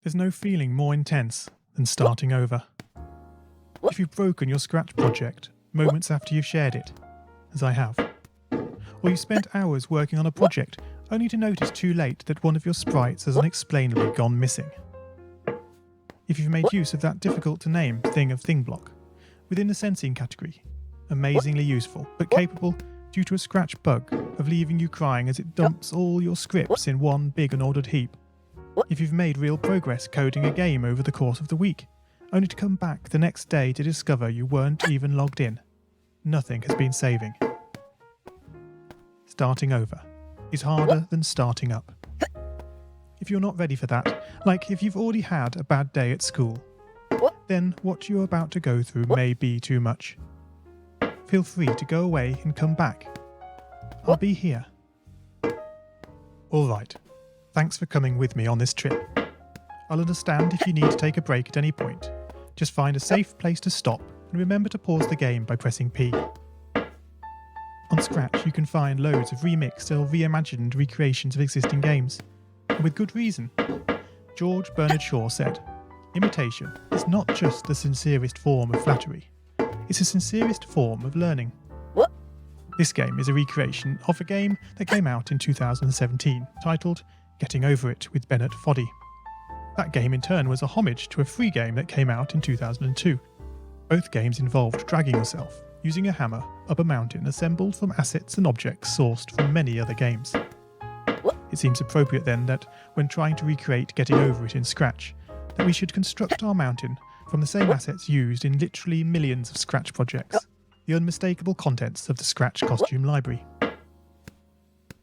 There's no feeling more intense than starting over. If you've broken your Scratch project moments after you've shared it, as I have, or you spent hours working on a project only to notice too late that one of your sprites has unexplainably gone missing. If you've made use of that difficult to name thing of thing block within the sensing category, amazingly useful but capable due to a Scratch bug of leaving you crying as it dumps all your scripts in one big unordered heap. If you've made real progress coding a game over the course of the week, only to come back the next day to discover you weren't even logged in, nothing has been saving. Starting over is harder than starting up. If you're not ready for that, like if you've already had a bad day at school, then what you're about to go through may be too much. Feel free to go away and come back. I'll be here. Alright, thanks for coming with me on this trip. I'll understand if you need to take a break at any point. Just find a safe place to stop and remember to pause the game by pressing P. On Scratch you can find loads of remixed or reimagined recreations of existing games. And with good reason. George Bernard Shaw said, "Imitation is not just the sincerest form of flattery, it's the sincerest form of learning." This game is a recreation of a game that came out in 2017, titled Getting Over It with Bennett Foddy. That game in turn was a homage to a free game that came out in 2002. Both games involved dragging yourself, using a hammer, up a mountain assembled from assets and objects sourced from many other games. It seems appropriate then that, when trying to recreate Getting Over It in Scratch, that we should construct our mountain from the same assets used in literally millions of Scratch projects, the unmistakable contents of the Scratch costume library.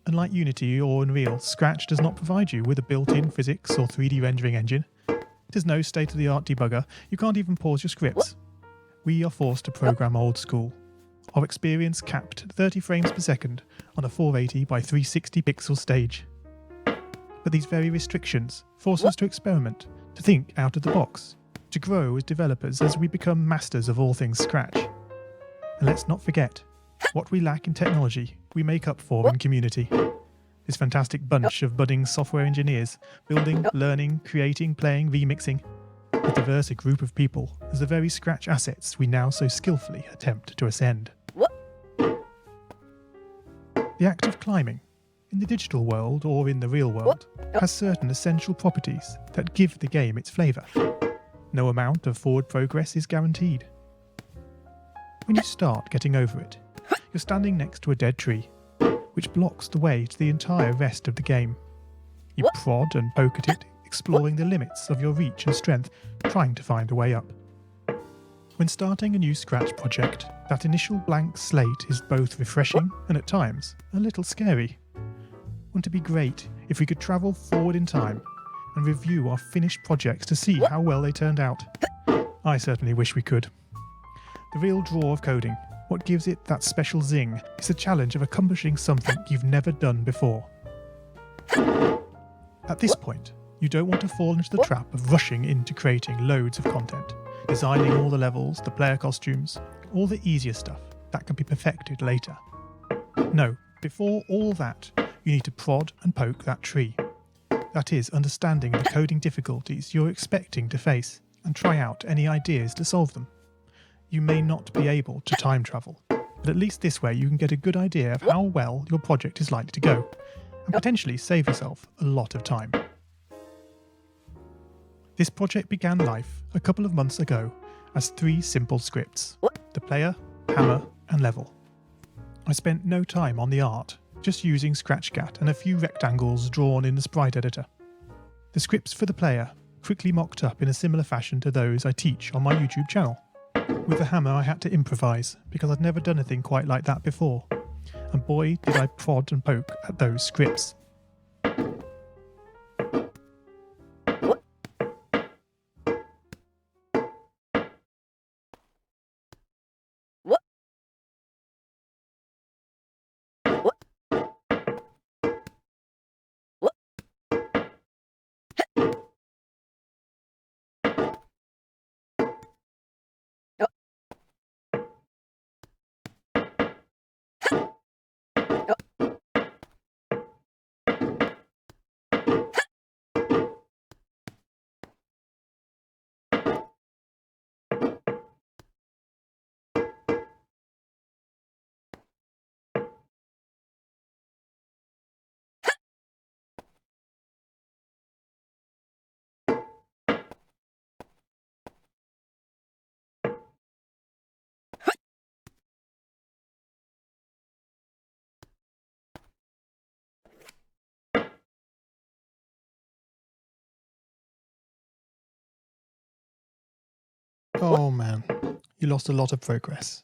Unlike Unity or Unreal, Scratch does not provide you with a built-in physics or 3D rendering engine. It has no state-of-the-art debugger, you can't even pause your scripts. We are forced to program old school. Our experience capped at 30 frames per second on a 480 by 360 pixel stage. But these very restrictions force us to experiment, to think out of the box, to grow as developers as we become masters of all things Scratch. And let's not forget, what we lack in technology, we make up for in community. This fantastic bunch of budding software engineers, building, learning, creating, playing, remixing, as diverse a group of people as the very Scratch assets we now so skillfully attempt to ascend. The act of climbing, in the digital world or in the real world, has certain essential properties that give the game its flavour. No amount of forward progress is guaranteed. When you start Getting Over It, you're standing next to a dead tree, which blocks the way to the entire rest of the game. You prod and poke at it, exploring the limits of your reach and strength, trying to find a way up. When starting a new Scratch project, that initial blank slate is both refreshing and at times a little scary. Wouldn't it be great if we could travel forward in time and review our finished projects to see how well they turned out? I certainly wish we could. The real draw of coding, what gives it that special zing, is the challenge of accomplishing something you've never done before. At this point, you don't want to fall into the trap of rushing into creating loads of content, designing all the levels, the player costumes, all the easier stuff that can be perfected later. No, before all that, you need to prod and poke that tree. That is, understanding the coding difficulties you're expecting to face, and try out any ideas to solve them. You may not be able to time travel, but at least this way you can get a good idea of how well your project is likely to go, and potentially save yourself a lot of time. This project began life a couple of months ago as 3 simple scripts: the player, hammer, and level. I spent no time on the art, just using ScratchCat and a few rectangles drawn in the sprite editor. The scripts for the player quickly mocked up in a similar fashion to those I teach on my YouTube channel. With the hammer I had to improvise, because I'd never done anything quite like that before, and boy did I prod and poke at those scripts. you lost a lot of progress.